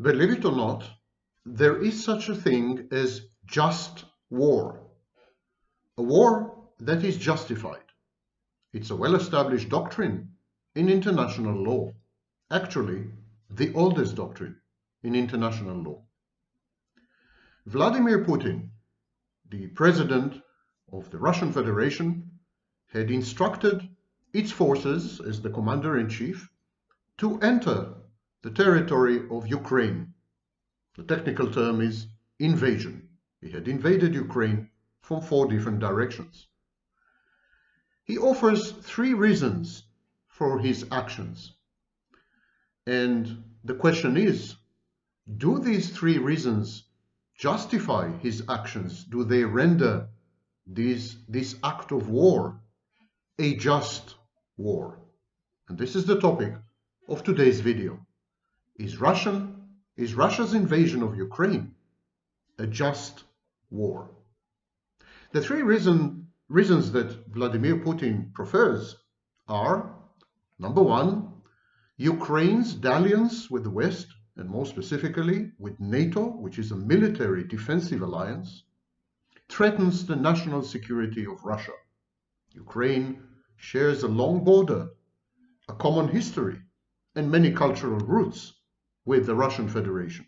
Believe it or not, there is such a thing as just war. A war that is justified. It's a well-established doctrine in international law. Actually, the oldest doctrine in international law. Vladimir Putin, the president of the Russian Federation, had instructed its forces as the commander-in-chief to enter the territory of Ukraine. The technical term is invasion. He had invaded Ukraine from 4 different directions. He offers 3 reasons for his actions. And the question is, do these 3 reasons justify his actions? Do they render this act of war a just war? And this is the topic of today's video. Is Russia's invasion of Ukraine a just war? The 3 reasons that Vladimir Putin prefers are, number 1, Ukraine's dalliance with the West, and more specifically with NATO, which is a military defensive alliance, threatens the national security of Russia. Ukraine shares a long border, a common history, and many cultural roots with the Russian Federation.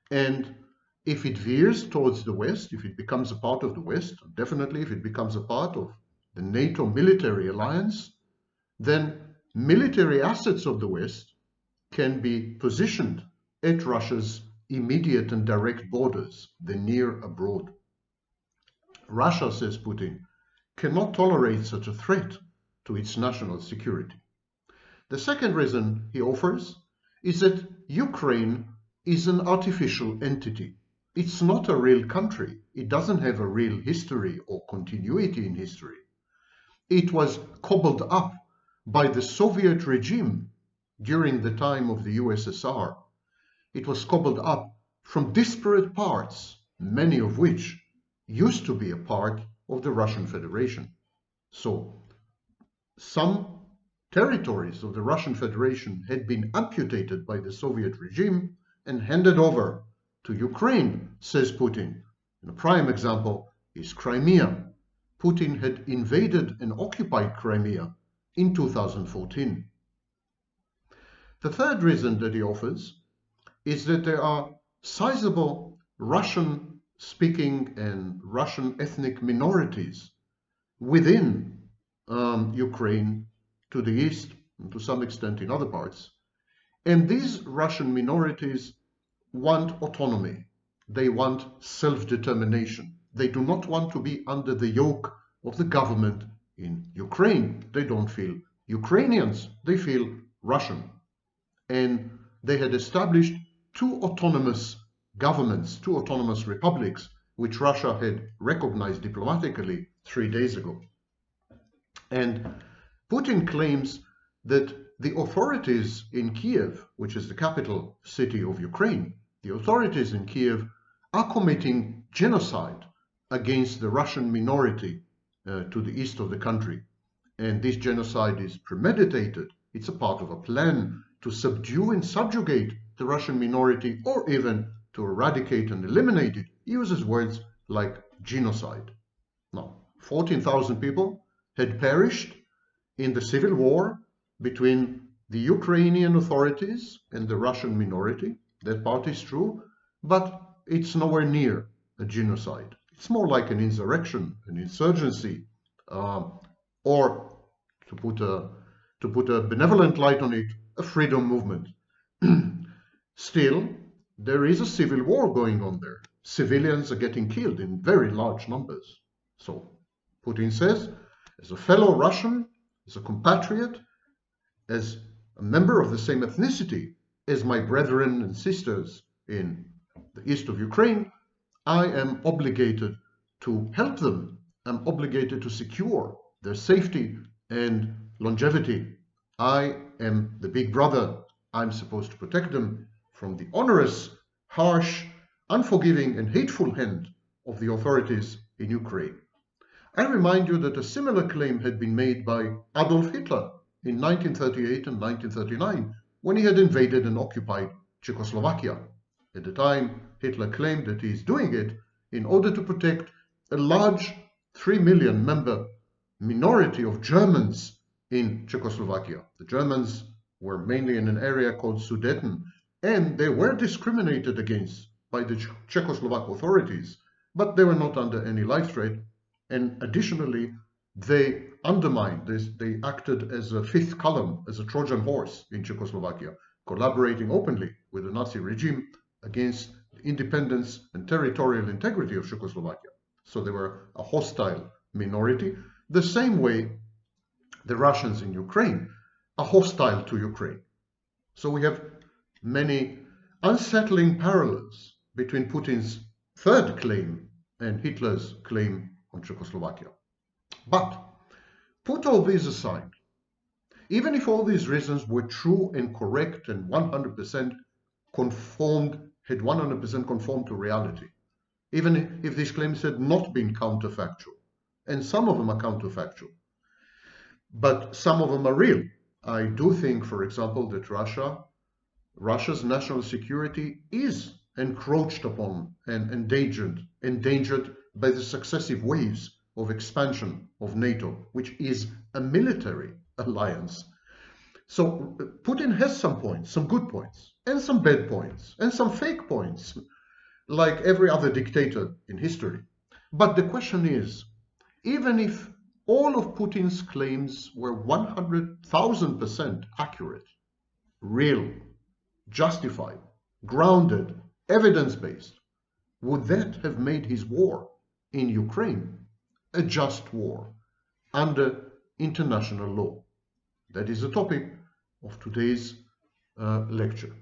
And if it veers towards the West, if it becomes a part of the West, definitely if it becomes a part of the NATO military alliance, then military assets of the West can be positioned at Russia's immediate and direct borders, the near abroad. Russia, says Putin, cannot tolerate such a threat to its national security. The second reason he offers is that Ukraine is an artificial entity. It's not a real country. It doesn't have a real history or continuity in history. It was cobbled up by the Soviet regime during the time of the USSR. It was cobbled up from disparate parts, many of which used to be a part of the Russian Federation. So, some territories of the Russian Federation had been amputated by the Soviet regime and handed over to Ukraine, says Putin. And a prime example is Crimea. Putin had invaded and occupied Crimea in 2014. The third reason that he offers is that there are sizable Russian-speaking and Russian ethnic minorities within Ukraine, to the east, and to some extent in other parts. And these Russian minorities want autonomy. They want self-determination. They do not want to be under the yoke of the government in Ukraine. They don't feel Ukrainians. They feel Russian. And they had established 2 autonomous governments, 2 autonomous republics, which Russia had recognized diplomatically 3 days ago. And Putin claims that the authorities in Kiev, which is the capital city of Ukraine, the authorities in Kiev are committing genocide against the Russian minority to the east of the country. And this genocide is premeditated. It's a part of a plan to subdue and subjugate the Russian minority, or even to eradicate and eliminate it. He uses words like genocide. Now, 14,000 people had perished in the civil war between the Ukrainian authorities and the Russian minority. That part is true, but it's nowhere near a genocide. It's more like an insurrection, an insurgency, or to put a benevolent light on it, a freedom movement. Still, there is a civil war going on there. Civilians are getting killed in very large numbers. So, Putin says, as a fellow Russian, as a compatriot, as a member of the same ethnicity as my brethren and sisters in the east of Ukraine, I am obligated to help them. I'm obligated to secure their safety and longevity. I am the big brother. I'm supposed to protect them from the onerous, harsh, unforgiving, and hateful hand of the authorities in Ukraine. I remind you that a similar claim had been made by Adolf Hitler in 1938 and 1939, when he had invaded and occupied Czechoslovakia. At the time, Hitler claimed that he is doing it in order to protect a large 3 million member minority of Germans in Czechoslovakia. The Germans were mainly in an area called Sudeten, and they were discriminated against by the Czechoslovak authorities, but they were not under any life threat. And additionally, they undermined this. They acted as a fifth column, as a Trojan horse in Czechoslovakia, collaborating openly with the Nazi regime against the independence and territorial integrity of Czechoslovakia. So they were a hostile minority, the same way the Russians in Ukraine are hostile to Ukraine. So we have many unsettling parallels between Putin's third claim and Hitler's claim on Czechoslovakia. But put all these aside, even if all these reasons were true and correct and 100% conformed, had 100% conformed to reality, even if these claims had not been counterfactual, and some of them are counterfactual, but some of them are real. I do think, for example, that Russia's national security is encroached upon and endangered by the successive waves of expansion of NATO, which is a military alliance. So Putin has some points, some good points, and some bad points, and some fake points, like every other dictator in history. But the question is, even if all of Putin's claims were 100,000% accurate, real, justified, grounded, evidence-based, would that have made his war in Ukraine a just war under international law? That is the topic of today's lecture.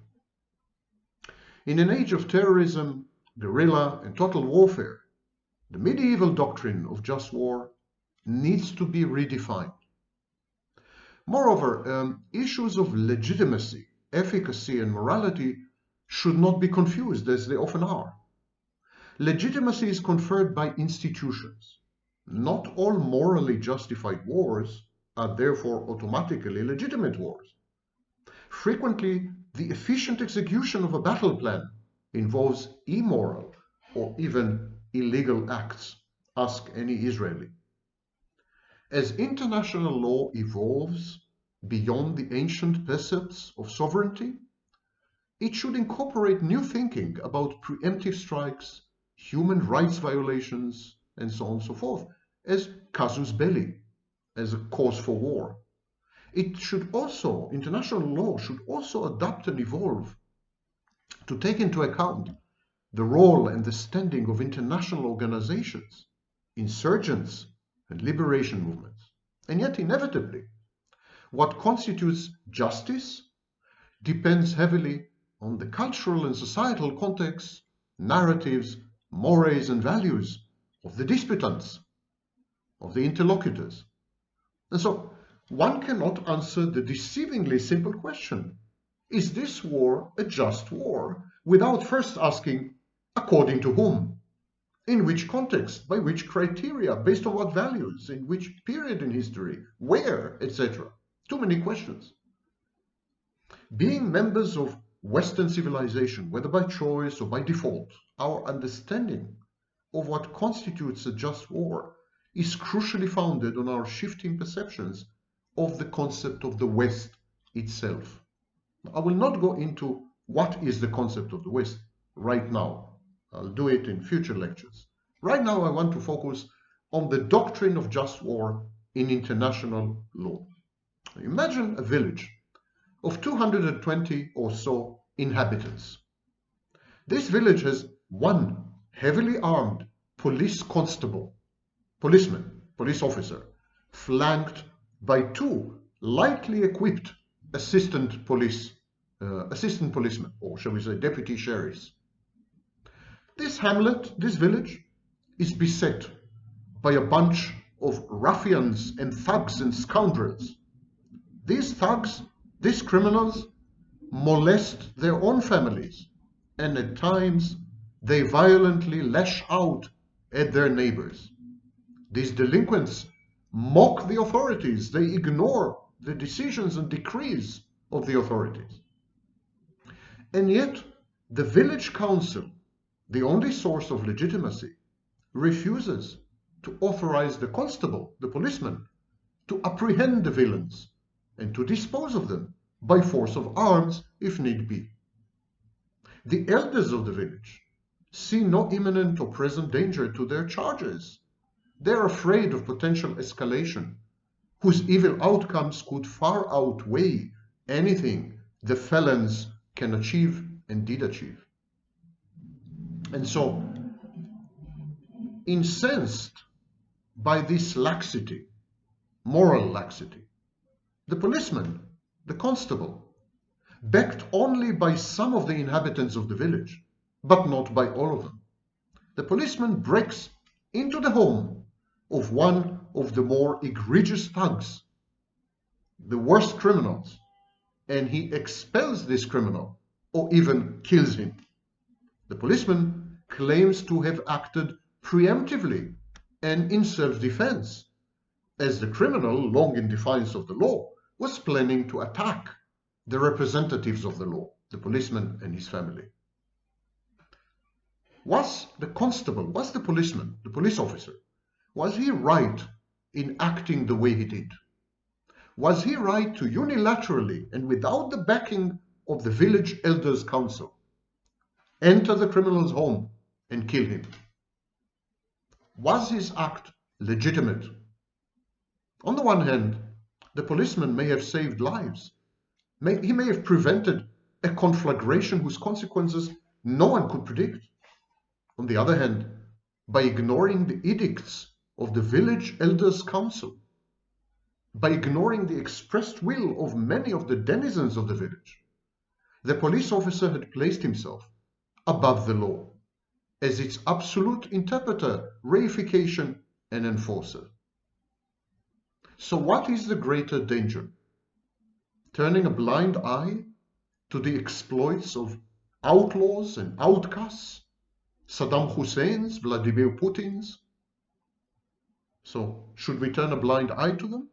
In an age of terrorism, guerrilla, and total warfare, the medieval doctrine of just war needs to be redefined. Moreover, issues of legitimacy, efficacy, and morality should not be confused, as they often are. Legitimacy is conferred by institutions. Not all morally justified wars are therefore automatically legitimate wars. Frequently, the efficient execution of a battle plan involves immoral or even illegal acts. Ask any Israeli. As international law evolves beyond the ancient precepts of sovereignty, it should incorporate new thinking about preemptive strikes, human rights violations, and so on and so forth, as casus belli, as a cause for war. International law should also adapt and evolve to take into account the role and the standing of international organizations, insurgents, and liberation movements. And yet, inevitably, what constitutes justice depends heavily on the cultural and societal context, narratives, mores, and values of the disputants, of the interlocutors. And so, one cannot answer the deceivingly simple question, is this war a just war, without first asking, according to whom? In which context? By which criteria? Based on what values? In which period in history? Where? Etc. Too many questions. Being members of Western civilization, whether by choice or by default, our understanding of what constitutes a just war is crucially founded on our shifting perceptions of the concept of the West itself. I will not go into what is the concept of the West right now. I'll do it in future lectures. Right now, I want to focus on the doctrine of just war in international law. Imagine a village of 220 or so inhabitants. This village has one heavily armed police officer, flanked by two lightly equipped assistant policemen, or shall we say deputy sheriffs. This village, is beset by a bunch of ruffians and thugs and scoundrels. These thugs, these criminals, molest their own families, and at times they violently lash out at their neighbors. These delinquents mock the authorities. They ignore the decisions and decrees of the authorities. And yet, the village council, the only source of legitimacy, refuses to authorize the constable, the policeman, to apprehend the villains and to dispose of them by force of arms if need be. The elders of the village see no imminent or present danger to their charges. They're afraid of potential escalation, whose evil outcomes could far outweigh anything the felons can achieve and did achieve. And so, incensed by this laxity, moral laxity, the policeman, the constable, backed only by some of the inhabitants of the village, but not by all of them. The policeman breaks into the home of one of the more egregious thugs, the worst criminals, and he expels this criminal or even kills him. The policeman claims to have acted preemptively and in self-defense, as the criminal, long in defiance of the law, was planning to attack the representatives of the law, the policeman and his family. Was the constable, was the policeman, the police officer, was he right in acting the way he did? Was he right to unilaterally and without the backing of the village elders' council enter the criminal's home and kill him? Was his act legitimate? On the one hand, the policeman may have saved lives. He may have prevented a conflagration whose consequences no one could predict. On the other hand, by ignoring the edicts of the village elders' council, by ignoring the expressed will of many of the denizens of the village, the police officer had placed himself above the law as its absolute interpreter, reification, and enforcer. So what is the greater danger? Turning a blind eye to the exploits of outlaws and outcasts, Saddam Hussein's, Vladimir Putin's? So should we turn a blind eye to them,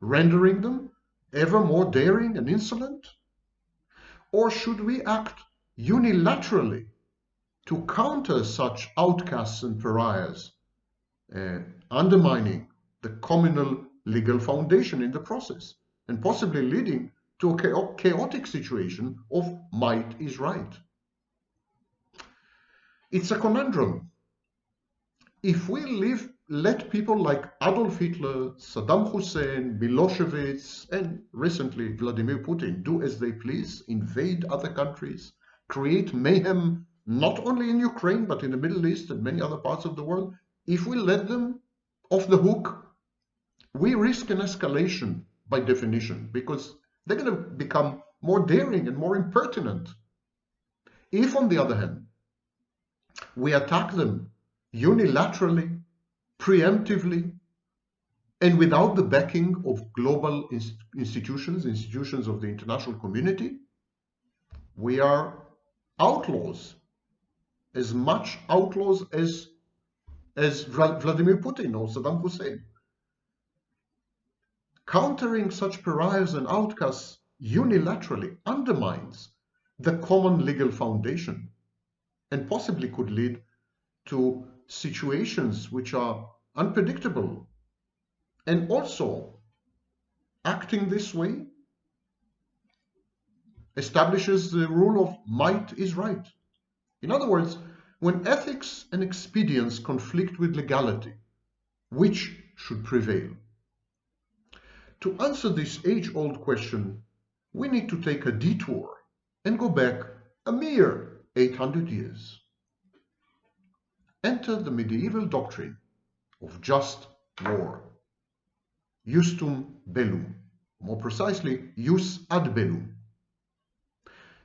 rendering them ever more daring and insolent? Or should we act unilaterally to counter such outcasts and pariahs, undermining the communal legal foundation in the process, and possibly leading to a chaotic situation of might is right? It's a conundrum. If we let people like Adolf Hitler, Saddam Hussein, Milosevic, and recently Vladimir Putin do as they please, invade other countries, create mayhem not only in Ukraine but in the Middle East and many other parts of the world, if we let them off the hook, we risk an escalation by definition, because they're going to become more daring and more impertinent. If, on the other hand, we attack them unilaterally, preemptively, and without the backing of global institutions of the international community, we are outlaws, as much outlaws as Vladimir Putin or Saddam Hussein. Countering such pariahs and outcasts unilaterally undermines the common legal foundation and possibly could lead to situations which are unpredictable. And also, acting this way establishes the rule of might is right. In other words, when ethics and expedience conflict with legality, which should prevail? To answer this age-old question, we need to take a detour and go back a mere 800 years. Enter the medieval doctrine of just war, justum bellum, more precisely, jus ad bellum.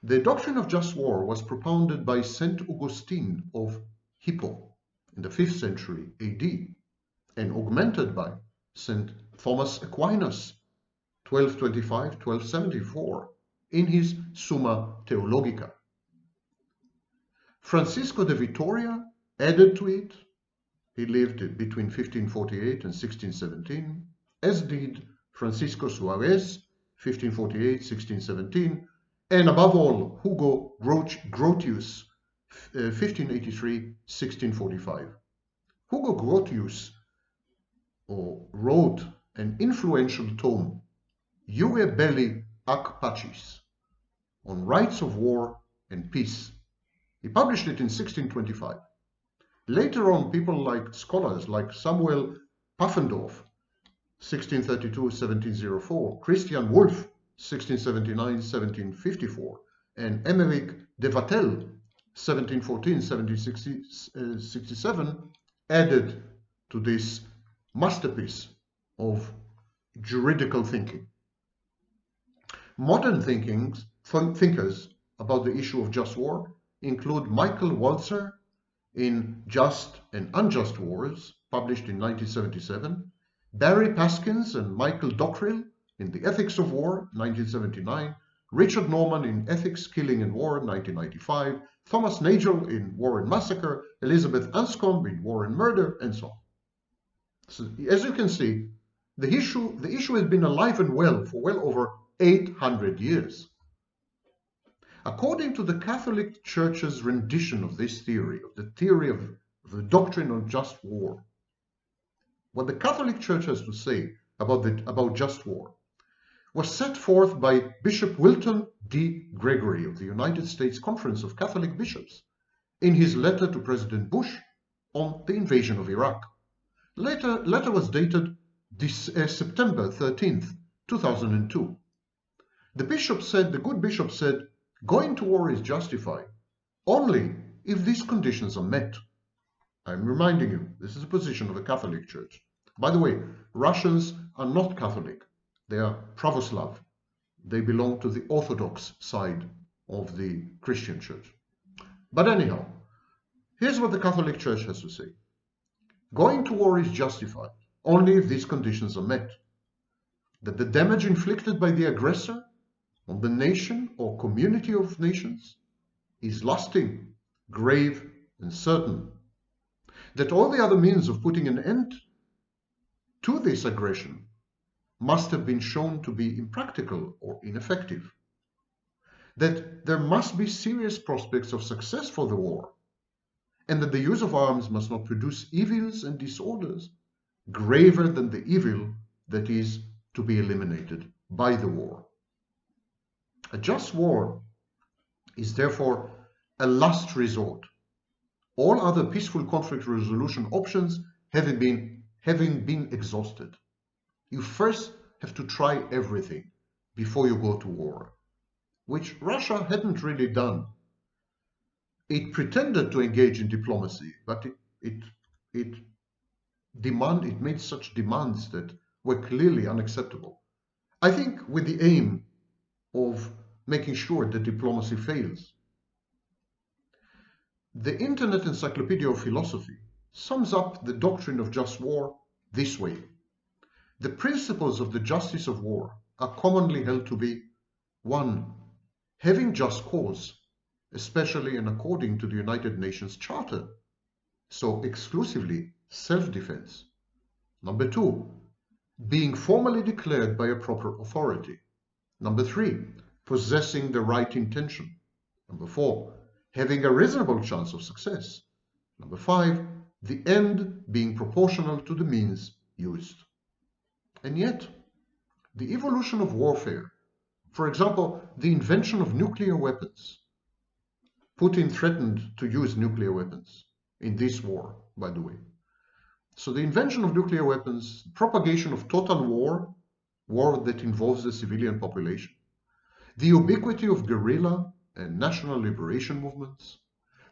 The doctrine of just war was propounded by Saint Augustine of Hippo in the 5th century AD and augmented by Saint Thomas Aquinas, 1225-1274, in his Summa Theologica. Francisco de Vitoria added to it. He lived between 1548 and 1617, as did Francisco Suarez, 1548-1617, and above all, Hugo Grotius, 1583-1645. Hugo Grotius wrote an influential tome, Iure Belli ac Pacis, on rights of war and peace. He published it in 1625. Later on, scholars like Samuel Pfaffendorf, 1632-1704, Christian Wolff, 1679-1754, and Emeric de Vattel, 1714-1767, added to this masterpiece of juridical thinking. Modern thinkers about the issue of just war include Michael Walzer in Just and Unjust Wars, published in 1977, Barry Paskins and Michael Dockrell in The Ethics of War, 1979, Richard Norman in Ethics, Killing and War, 1995, Thomas Nagel in War and Massacre, Elizabeth Anscombe in War and Murder, and so on. So, as you can see, the issue has been alive and well for well over 800 years. According to the Catholic Church's rendition of this theory, of the theory of the doctrine of just war, what the Catholic Church has to say about just war was set forth by Bishop Wilton D. Gregory of the United States Conference of Catholic Bishops in his letter to President Bush on the invasion of Iraq. Letter was dated September 13th, 2002. The good bishop said, going to war is justified only if these conditions are met. I'm reminding you, this is the position of the Catholic Church. By the way, Russians are not Catholic. They are Pravoslav. They belong to the Orthodox side of the Christian Church. But anyhow, here's what the Catholic Church has to say. Going to war is justified only if these conditions are met. That the damage inflicted by the aggressor on the nation or community of nations is lasting, grave, and certain. That all the other means of putting an end to this aggression must have been shown to be impractical or ineffective. That there must be serious prospects of success for the war, and that the use of arms must not produce evils and disorders graver than the evil that is to be eliminated by the war. A just war is therefore a last resort, all other peaceful conflict resolution options having been exhausted. You first have to try everything before you go to war, which Russia hadn't really done. It pretended to engage in diplomacy, but it made such demands that were clearly unacceptable. I think with the aim of making sure that diplomacy fails. The Internet Encyclopedia of Philosophy sums up the doctrine of just war this way. The principles of the justice of war are commonly held to be 1. Having just cause, especially and according to the United Nations Charter, so exclusively self-defense. 2. Being formally declared by a proper authority. 3. Possessing the right intention. 4. Having a reasonable chance of success. 5. The end being proportional to the means used. And yet, the evolution of warfare, for example, the invention of nuclear weapons. Putin threatened to use nuclear weapons in this war, by the way. So the invention of nuclear weapons, propagation of total war that involves the civilian population, the ubiquity of guerrilla and national liberation movements,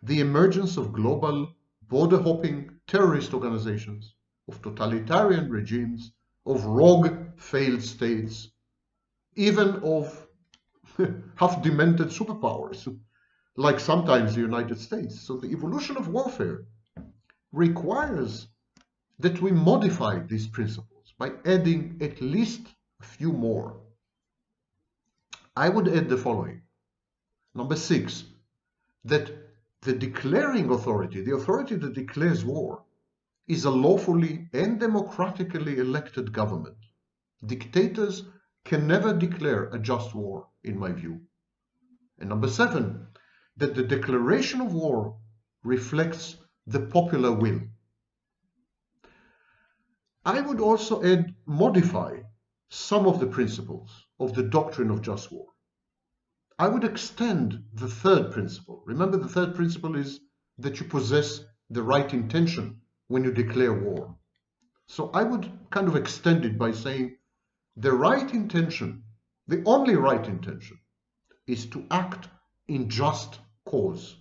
the emergence of global border-hopping terrorist organizations, of totalitarian regimes, of rogue failed states, even of half-demented superpowers, like sometimes the United States. So the evolution of warfare requires that we modify these principles by adding at least a few more. I would add the following. 6, that the declaring authority, the authority that declares war, is a lawfully and democratically elected government. Dictators can never declare a just war, in my view. And number 7, that the declaration of war reflects the popular will. I would also add, modify some of the principles of the doctrine of just war. I would extend the 3rd principle. Remember, the 3rd principle is that you possess the right intention when you declare war. So I would kind of extend it by saying the right intention, the only right intention, is to act in just cause.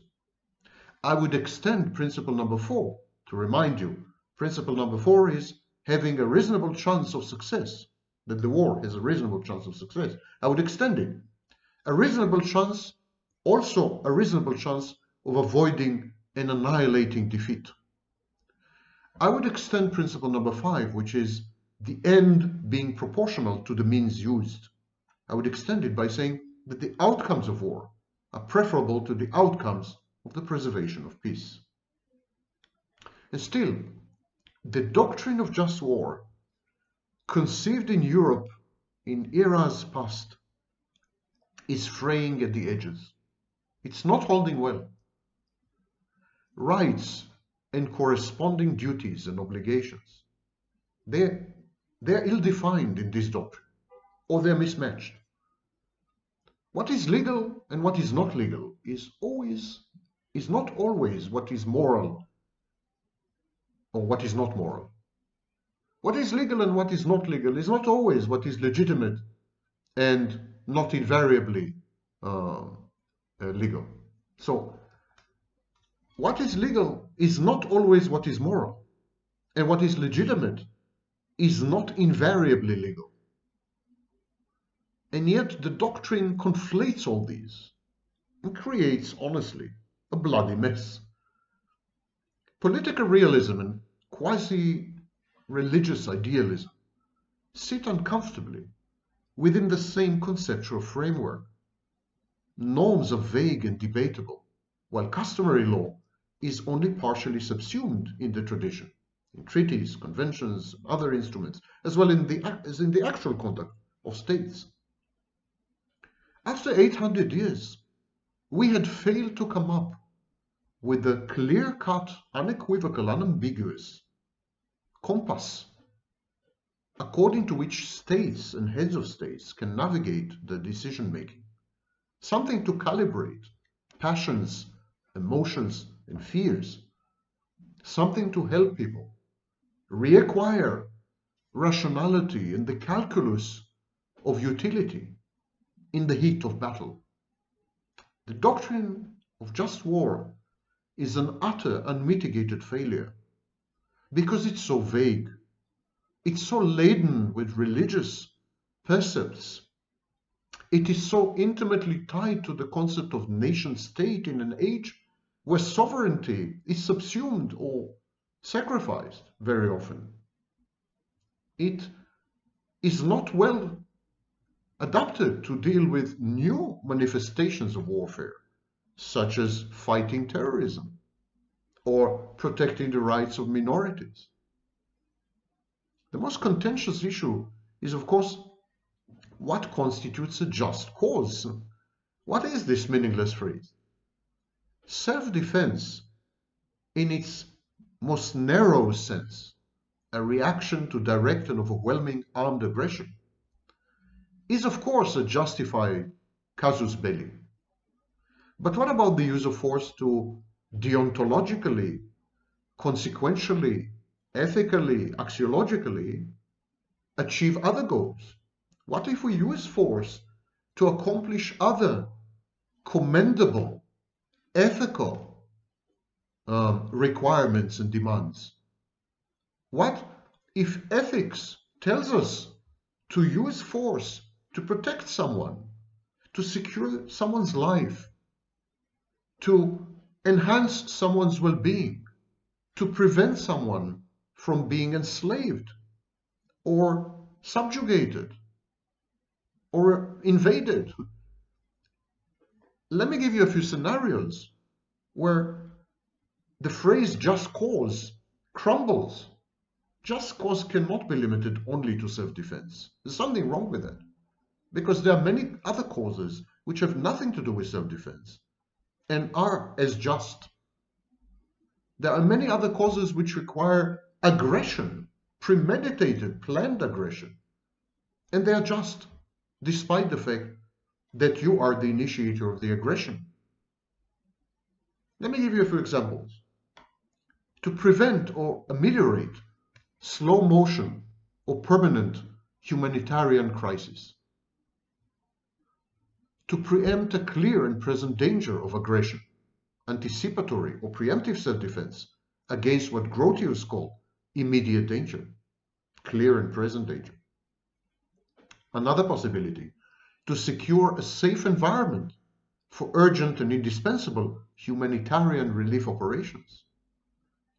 I would extend principle number 4 to remind you. Principle number 4 is having a reasonable chance of success, that the war has a reasonable chance of success. I would extend it. A reasonable chance, also a reasonable chance of avoiding and annihilating defeat. I would extend principle number 5, which is the end being proportional to the means used. I would extend it by saying that the outcomes of war are preferable to the outcomes of the preservation of peace. And still, the doctrine of just war, conceived in Europe in eras past, is fraying at the edges. It's not holding well. Rights and corresponding duties and obligations, they're ill-defined in this doctrine, or they're mismatched. What is legal and what is not legal is not always what is moral or what is not moral. What is legal and what is not legal is not always what is legitimate and not invariably legal. So what is legal is not always what is moral, and what is legitimate is not invariably legal. And yet the doctrine conflates all these and creates, honestly, a bloody mess. Political realism and quasi-religious idealism sit uncomfortably within the same conceptual framework. Norms are vague and debatable, while customary law is only partially subsumed in the tradition, in treaties, conventions, other instruments, as well as in the actual conduct of states. After 800 years, we had failed to come up with a clear-cut, unequivocal, unambiguous compass according to which states and heads of states can navigate the decision-making, something to calibrate passions, emotions, and fears, something to help people reacquire rationality and the calculus of utility in the heat of battle. The doctrine of just war is an utter, unmitigated failure because it's so vague. It's so laden with religious precepts. It is so intimately tied to the concept of nation-state in an age where sovereignty is subsumed or sacrificed very often. It is not well adapted to deal with new manifestations of warfare, such as fighting terrorism or protecting the rights of minorities. The most contentious issue is, of course, what constitutes a just cause? What is this meaningless phrase? Self-defense, in its most narrow sense, a reaction to direct and overwhelming armed aggression, is of course a justified casus belli. But what about the use of force to deontologically, consequentially, ethically, axiologically achieve other goals? What if we use force to accomplish other commendable, ethical requirements and demands? What if ethics tells us to use force to protect someone, to secure someone's life, to enhance someone's well-being, to prevent someone from being enslaved or subjugated or invaded? Let me give you a few scenarios where the phrase just cause crumbles. Just cause cannot be limited only to self-defense. There's something wrong with that, because there are many other causes which have nothing to do with self-defense and are as just. There are many other causes which require aggression, premeditated, planned aggression, and they are just, despite the fact that you are the initiator of the aggression. Let me give you a few examples. To prevent or ameliorate slow motion or permanent humanitarian crisis. To preempt a clear and present danger of aggression, anticipatory or preemptive self-defense against what Grotius called immediate danger, clear and present danger. Another possibility, to secure a safe environment for urgent and indispensable humanitarian relief operations.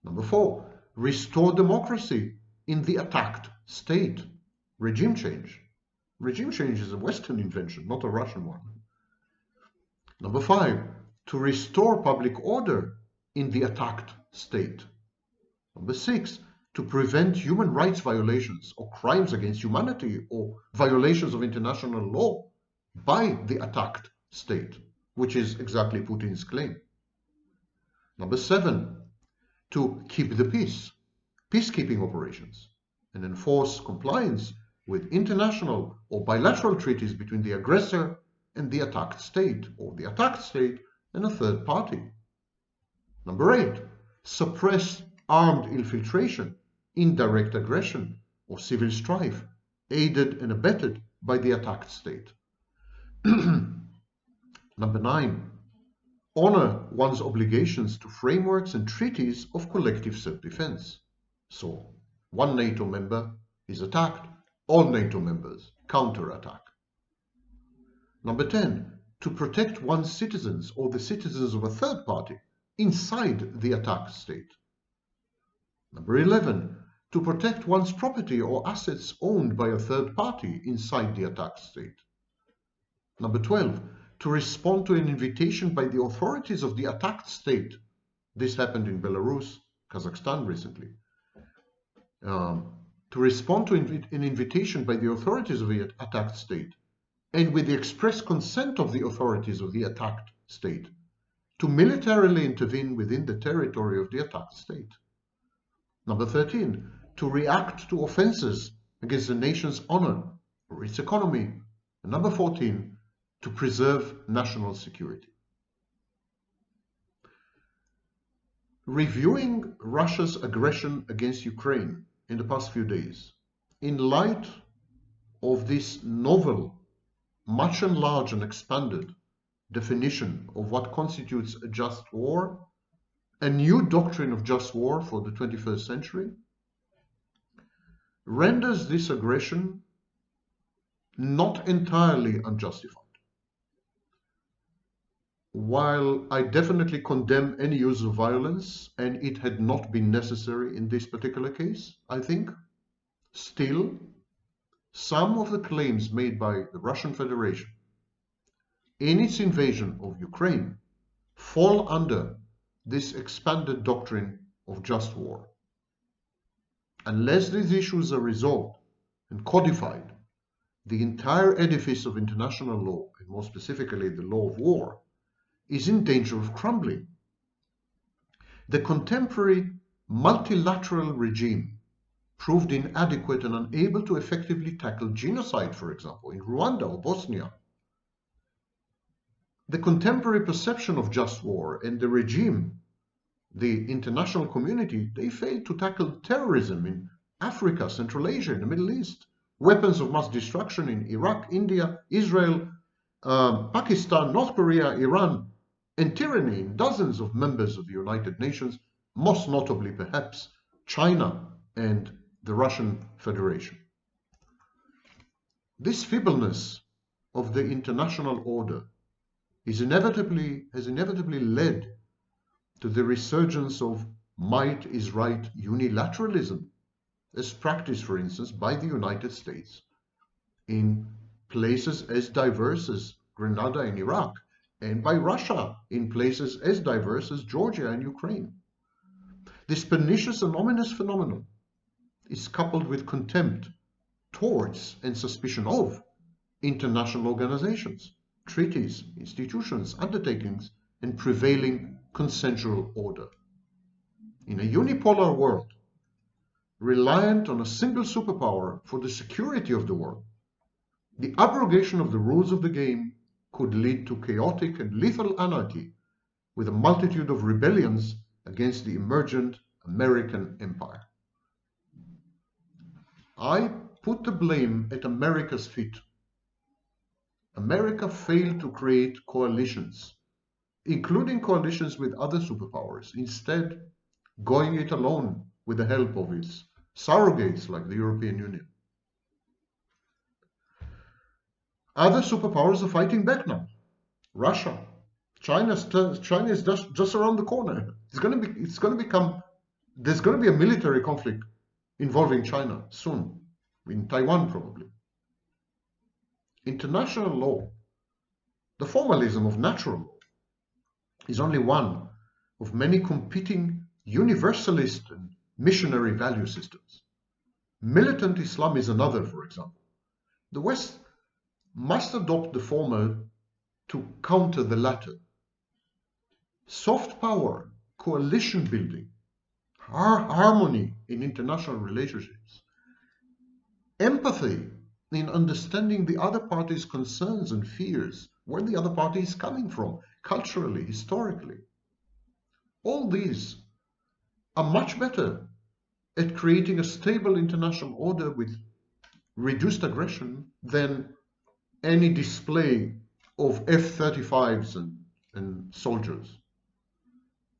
Number 4, restore democracy in the attacked state. Regime change. Regime change is a Western invention, not a Russian one. Number 5, to restore public order in the attacked state. Number 6, to prevent human rights violations or crimes against humanity or violations of international law by the attacked state, which is exactly Putin's claim. Number 7, to keep the peace, peacekeeping operations, and enforce compliance with international or bilateral treaties between the aggressor and the attacked state, or the attacked state and a third party. Number 8, suppress armed infiltration, indirect aggression, or civil strife, aided and abetted by the attacked state. Number 9, honor one's obligations to frameworks and treaties of collective self-defense. So, one NATO member is attacked, all NATO members counterattack. Number 10, to protect one's citizens or the citizens of a third party inside the attacked state. Number 11, to protect one's property or assets owned by a third party inside the attacked state. Number 12, to respond to an invitation by the authorities of the attacked state. This happened in Belarus, Kazakhstan recently. To respond to an invitation by the authorities of the attacked state, and with the express consent of the authorities of the attacked state, to militarily intervene within the territory of the attacked state. Number 13, to react to offenses against the nation's honor or its economy. And number 14, to preserve national security. Reviewing Russia's aggression against Ukraine in the past few days, in light of this novel, much enlarged and expanded definition of what constitutes a just war, a new doctrine of just war for the 21st century, renders this aggression not entirely unjustified. While I definitely condemn any use of violence, and it had not been necessary in this particular case, I think, still, some of the claims made by the Russian Federation in its invasion of Ukraine fall under this expanded doctrine of just war. Unless these issues are resolved and codified, the entire edifice of international law, and more specifically the law of war, is in danger of crumbling. The contemporary multilateral regime proved inadequate and unable to effectively tackle genocide, for example, in Rwanda or Bosnia. The contemporary perception of just war and the regime, the international community, they failed to tackle terrorism in Africa, Central Asia, and the Middle East, weapons of mass destruction in Iraq, India, Israel, Pakistan, North Korea, Iran, and tyranny in dozens of members of the United Nations, most notably perhaps China and the Russian Federation. This feebleness of the international order has inevitably led to the resurgence of might is right unilateralism, as practiced, for instance, by the United States in places as diverse as Grenada and Iraq, and by Russia in places as diverse as Georgia and Ukraine. This pernicious and ominous phenomenon is coupled with contempt towards and suspicion of international organizations, treaties, institutions, undertakings, and prevailing consensual order. In a unipolar world, reliant on a single superpower for the security of the world, the abrogation of the rules of the game could lead to chaotic and lethal anarchy with a multitude of rebellions against the emergent American empire. I put the blame at America's feet. America failed to create coalitions, including coalitions with other superpowers, instead going it alone with the help of its surrogates like the European Union. Other superpowers are fighting back now. Russia, China is just around the corner. There's going to be a military conflict involving China soon, in Taiwan probably. International law, the formalism of natural law, is only one of many competing universalist and missionary value systems. Militant Islam is another, for example. The West must adopt the former to counter the latter. Soft power, coalition building, harmony in international relationships, empathy in understanding the other party's concerns and fears, where the other party is coming from, culturally, historically. All these are much better at creating a stable international order with reduced aggression than any display of F-35s and soldiers,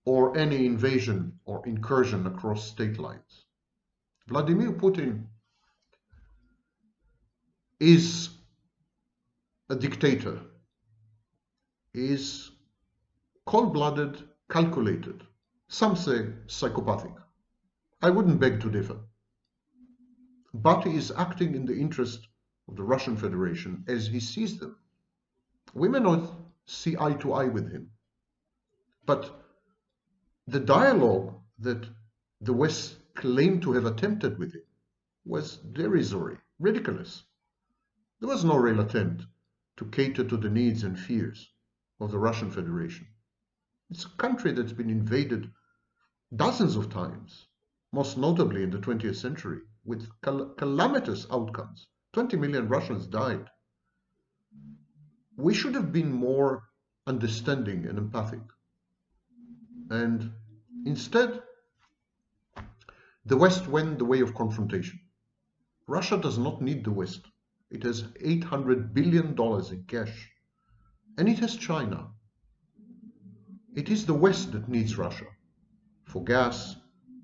or any invasion or incursion across state lines. Vladimir Putin is a dictator, is cold-blooded, calculated, some say psychopathic. I wouldn't beg to differ. But he is acting in the interest of the Russian Federation as he sees them. We may not see eye to eye with him, but the dialogue that the West claimed to have attempted with him was derisory, ridiculous. There was no real attempt to cater to the needs and fears of the Russian Federation. It's a country that's been invaded dozens of times, most notably in the 20th century, with calamitous outcomes. 20 million Russians died. We should have been more understanding and empathic. And instead, the West went the way of confrontation. Russia does not need the West. It has $800 billion in cash. And it has China. It is the West that needs Russia for gas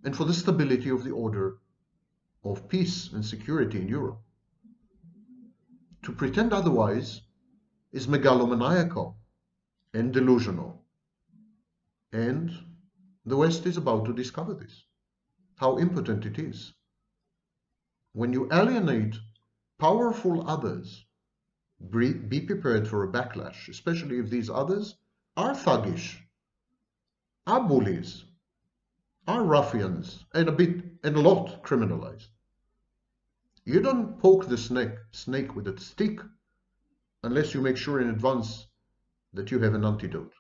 and for the stability of the order of peace and security in Europe. To pretend otherwise is megalomaniacal and delusional. And the West is about to discover this, how impotent it is. When you alienate powerful others, be prepared for a backlash, especially if these others are thuggish, are bullies, are ruffians, and a lot criminalized. You don't poke the snake with a stick unless you make sure in advance that you have an antidote.